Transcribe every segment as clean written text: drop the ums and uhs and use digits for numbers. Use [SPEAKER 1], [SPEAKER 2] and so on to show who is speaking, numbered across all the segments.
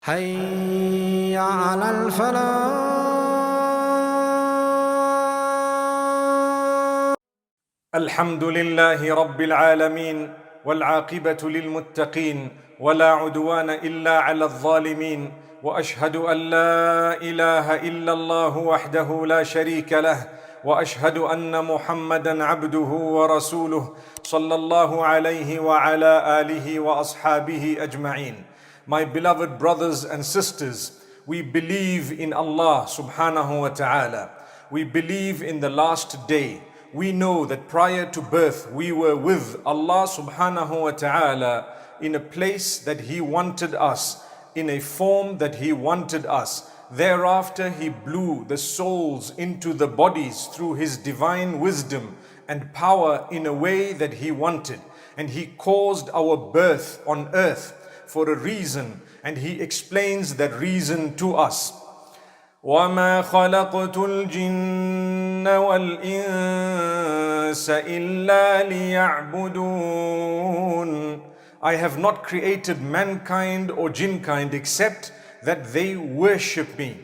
[SPEAKER 1] حي على الفلاح.
[SPEAKER 2] الحمد لله رب العالمين والعاقبة للمتقين ولا عدوان إلا على الظالمين، وأشهد أن لا إله إلا الله وحده لا شريك له، وأشهد أن محمدًا عبده ورسوله صلى الله عليه وعلى آله وأصحابه أجمعين. My beloved brothers and sisters, we believe in Allah subhanahu wa ta'ala. We believe in the last day. We know that prior to birth we were with Allah subhanahu wa ta'ala in a place that He wanted us, in a form that He wanted us. Thereafter He blew the souls into the bodies through His divine wisdom and power in a way that He wanted. And He caused our birth on earth for a reason, and He explains that reason to us. وَمَا خَلَقْتُ الْجِنَّ وَالْإِنسَ إِلَّا لِيَعْبُدُونَ. I have not created mankind or jinnkind except that they worship me.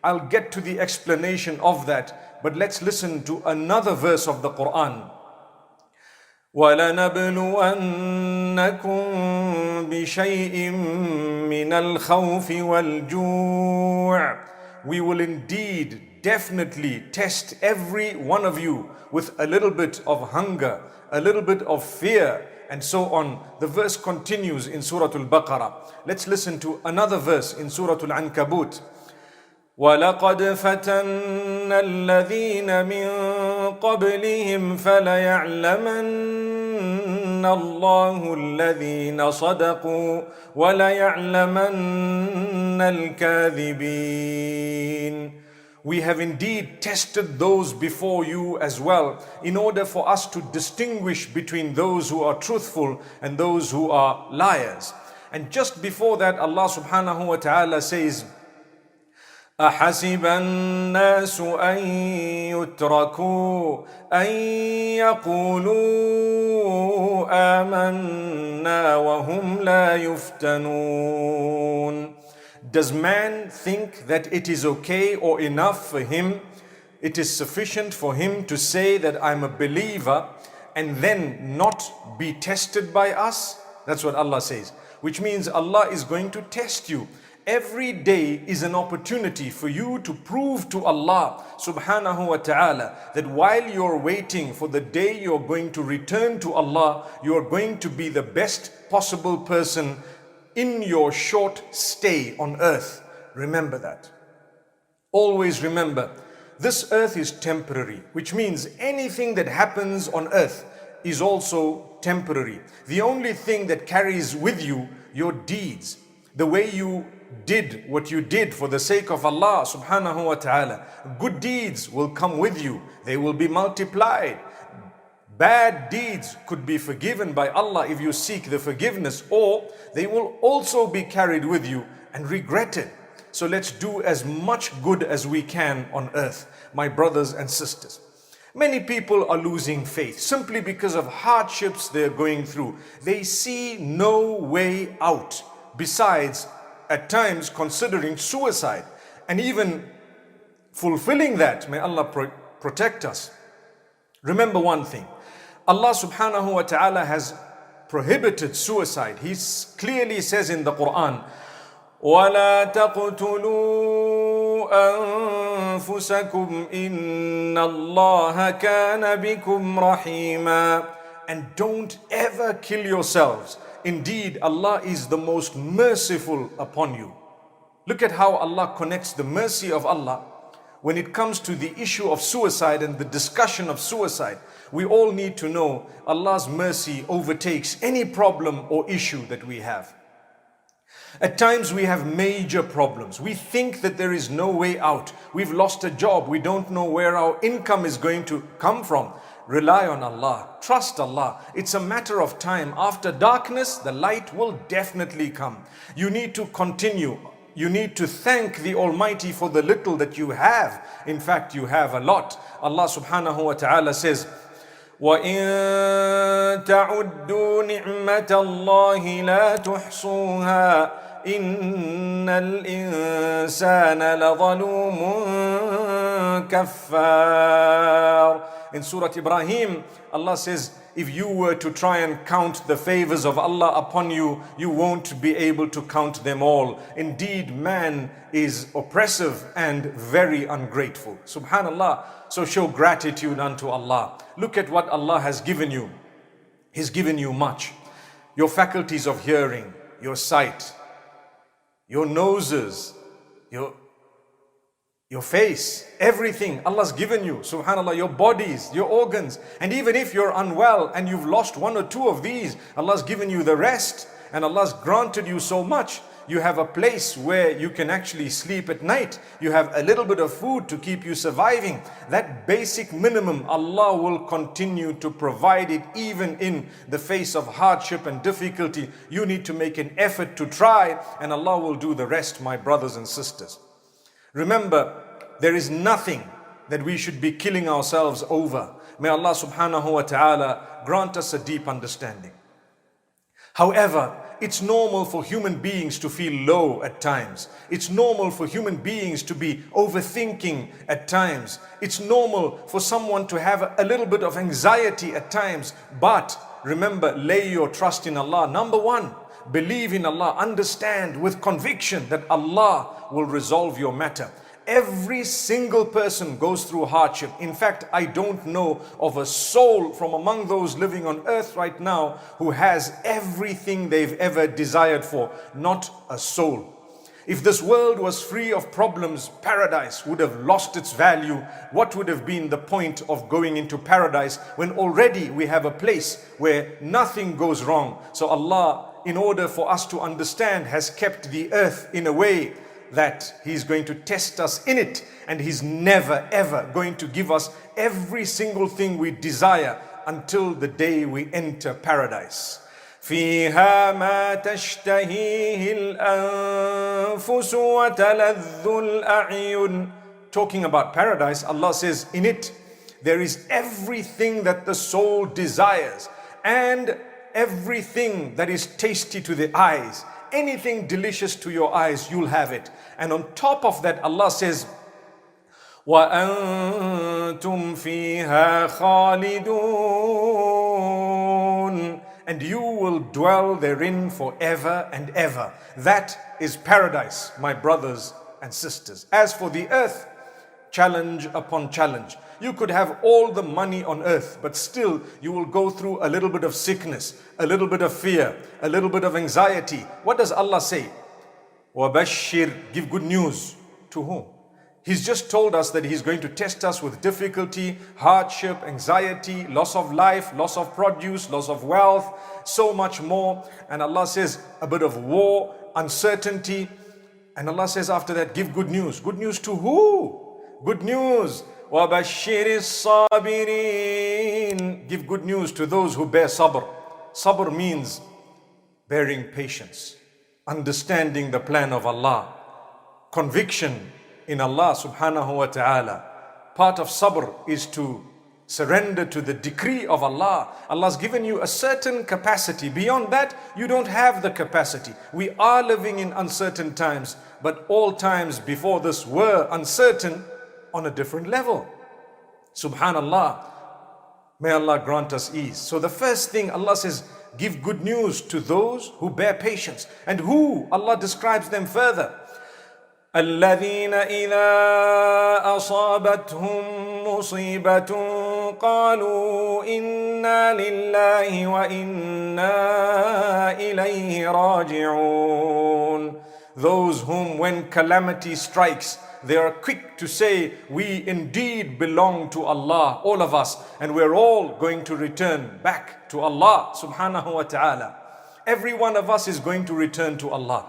[SPEAKER 2] I'll get to the explanation of that, but let's listen to another verse of the Quran. وَلَنَبْلُوَنَّكُمْ بِشَيْءٍ مِّنَ الْخَوْفِ وَالْجُوعِ. We will indeed definitely test every one of you with a little bit of hunger, a little bit of fear, and so on. The verse continues in Surah Al-Baqarah. Let's listen to another verse in Surah Al-Ankabut. وَلَقَدْ فَتَنَّا الَّذِينَ مِن قَبْلِهِمْ فَلَيَعْلَمَنَّ اللَّهُ الَّذِينَ صَدَقُوا وَلَيَعْلَمَنَّ الْكَاذِبِينَ. We have indeed tested those before you as well, in order for us to distinguish between those who are truthful and those who are liars. And just before that, Allah subhanahu wa ta'ala says, أحسب الناس أن يتركوا أن يقولوا آمنا وهم لا يفتنون. Does man think that it is okay or enough for him, it is sufficient for him to say that I'm a believer and then not be tested by us? That's what Allah says, which means Allah is going to test you. Every day is an opportunity for you to prove to Allah subhanahu wa ta'ala that while you're waiting for the day you're going to return to Allah, you're going to be the best possible person in your short stay on earth. Remember that. Always remember, this earth is temporary, which means anything that happens on earth is also temporary. The only thing that carries with you your deeds, the way you did what you did for the sake of Allah subhanahu wa ta'ala. Good deeds will come with you. They will be multiplied. Bad deeds could be forgiven by Allah if you seek the forgiveness, or they will also be carried with you and regretted. So let's do as much good as we can on earth, my brothers and sisters. Many people are losing faith simply because of hardships they're going through. They see no way out besides at times considering suicide and even fulfilling that. May Allah protect us. Remember one thing, Allah subhanahu wa ta'ala has prohibited suicide. He clearly says in the Quran, وَلَا تَقْتُلُوا أَنفُسَكُمْ إِنَّ اللَّهَ كَانَ بِكُمْ رَحِيمًا. And don't ever kill yourselves. Indeed, Allah is the most merciful upon you. Look at how Allah connects the mercy of Allah when it comes to the issue of suicide and the discussion of suicide. We all need to know Allah's mercy overtakes any problem or issue that we have. At times we have major problems. We think that there is no way out. We've lost a job. We don't know where our income is going to come from. Rely on Allah. Trust Allah. It's a matter of time. After darkness, the light will definitely come. You need to continue. You need to thank the Almighty for the little that you have. In fact, you have a lot. Allah subhanahu wa ta'ala says, وَإِن تَعُدُّوا نِعْمَةَ اللَّهِ لَا تُحْصُوهَا إن الإنسان لظلوم كفار. In Surah Ibrahim, Allah says, if you were to try and count the favors of Allah upon you, you won't be able to count them all. Indeed, man is oppressive and very ungrateful. Subhanallah. So show gratitude unto Allah. Look at what Allah has given you. He's given you much. Your faculties of hearing, your sight, your noses, your face, everything Allah's given you, subhanallah, your bodies, your organs. And even if you're unwell and you've lost one or two of these, Allah's given you the rest and Allah's granted you so much. You have a place where you can actually sleep at night. You have a little bit of food to keep you surviving. That basic minimum, Allah will continue to provide it even in the face of hardship and difficulty. You need to make an effort to try and Allah will do the rest, my brothers and sisters. Remember, there is nothing that we should be killing ourselves over. May Allah subhanahu wa ta'ala grant us a deep understanding. However, it's normal for human beings to feel low at times. It's normal for human beings to be overthinking at times. It's normal for someone to have a little bit of anxiety at times. But remember, lay your trust in Allah. Number one, believe in Allah. Understand with conviction that Allah will resolve your matter. Every single person goes through hardship. In fact, I don't know of a soul from among those living on earth right now who has everything they've ever desired for. Not a soul. If this world was free of problems, paradise would have lost its value. What would have been the point of going into paradise when already we have a place where nothing goes wrong? So Allah, in order for us to understand, has kept the earth in a way that He's going to test us in it, and He's never ever going to give us every single thing we desire until the day we enter paradise. فيها ما تشتهيه الأنفس وتلذ الأعين. Talking about paradise, Allah says in it there is everything that the soul desires and everything that is tasty to the eyes. Anything delicious to your eyes, you'll have it. And on top of that, Allah says, وَأَنْتُمْ فِيهَا خَالِدُونَ. And you will dwell therein forever and ever. That is paradise, my brothers and sisters. As for the earth, challenge upon challenge. You could have all the money on earth, but still you will go through a little bit of sickness, a little bit of fear, a little bit of anxiety. What does Allah say? وَبَشِّرْ. Give good news. To whom? He's just told us that He's going to test us with difficulty, hardship, anxiety, loss of life, loss of produce, loss of wealth, so much more. And Allah says a bit of war, uncertainty. And Allah says after that, give good news. Good news to who? Good news. وَبَشِّرِ الصَّابِرِينَ. Give good news to those who bear sabr. Sabr means bearing patience, understanding the plan of Allah, conviction in Allah subhanahu wa ta'ala. Part of sabr is to surrender to the decree of Allah. Allah's given you a certain capacity. Beyond that, you don't have the capacity. We are living in uncertain times, but all times before this were uncertain on a different level. Subhanallah. May Allah grant us ease. So the first thing Allah says, give good news to those who bear patience. And who? Allah describes them further. الذين إذا أصابتهم مصيبة قالوا إنا لله وإنا إليه راجعون. Those whom when calamity strikes, they are quick to say, we indeed belong to Allah, all of us, and we're all going to return back to Allah subhanahu wa ta'ala. Every one of us is going to return to Allah.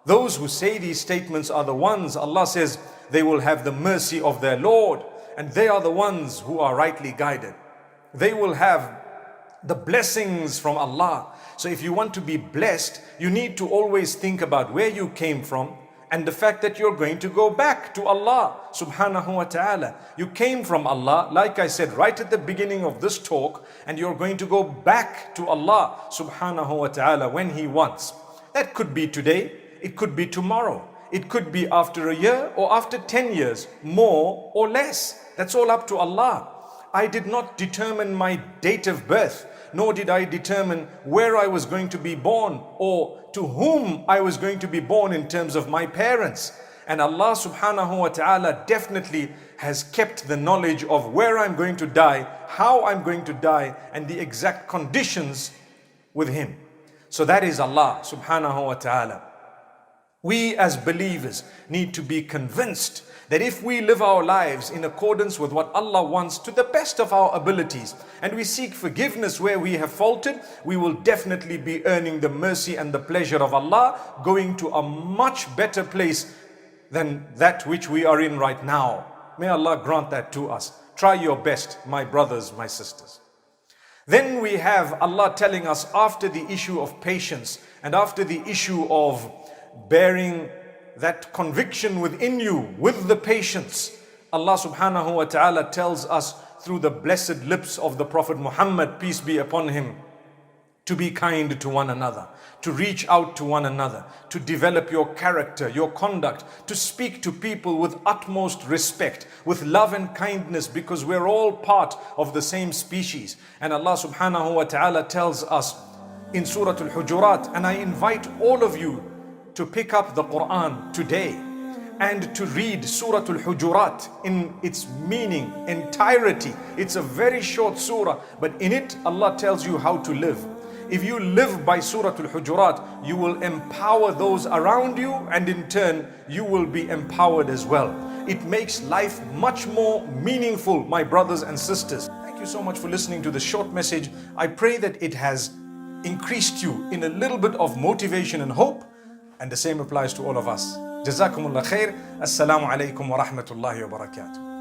[SPEAKER 2] Those who say these statements are the ones, Allah says, they will have the mercy of their Lord, and they are the ones who are rightly guided. They will have the blessings from Allah. So if you want to be blessed, you need to always think about where you came from, and the fact that you're going to go back to Allah subhanahu wa ta'ala. You came from Allah, like I said right at the beginning of this talk, and you're going to go back to Allah subhanahu wa ta'ala when He wants. That could be today. It could be tomorrow. It could be after a year or after 10 years, more or less. That's all up to Allah. I did not determine my date of birth, nor did I determine where I was going to be born or to whom I was going to be born in terms of my parents. And Allah subhanahu wa ta'ala definitely has kept the knowledge of where I'm going to die, how I'm going to die, and the exact conditions with Him. So that is Allah subhanahu wa ta'ala. We as believers need to be convinced that if we live our lives in accordance with what Allah wants to the best of our abilities, and we seek forgiveness where we have faltered, we will definitely be earning the mercy and the pleasure of Allah, going to a much better place than that which we are in right now. May Allah grant that to us. Try your best, my brothers, my sisters. Then we have Allah telling us, after the issue of patience and after the issue of bearing that conviction within you with the patience, Allah subhanahu wa ta'ala tells us through the blessed lips of the Prophet Muhammad, peace be upon him, to be kind to one another, to reach out to one another, to develop your character, your conduct, to speak to people with utmost respect, with love and kindness, because we're all part of the same species. And Allah subhanahu wa ta'ala tells us in Surah Al-Hujurat, and I invite all of you to pick up the Quran today and to read Surah Al-Hujurat in its meaning, entirety. It's a very short surah, but in it Allah tells you how to live. If you live by Surah Al-Hujurat, you will empower those around you, and in turn you will be empowered as well. It makes life much more meaningful, my brothers and sisters. Thank you so much for listening to this short message. I pray that it has increased you in a little bit of motivation and hope, and the same applies to all of us. Jazakumullah khair. Assalamu alaikum wa rahmatullahi wa barakatuh.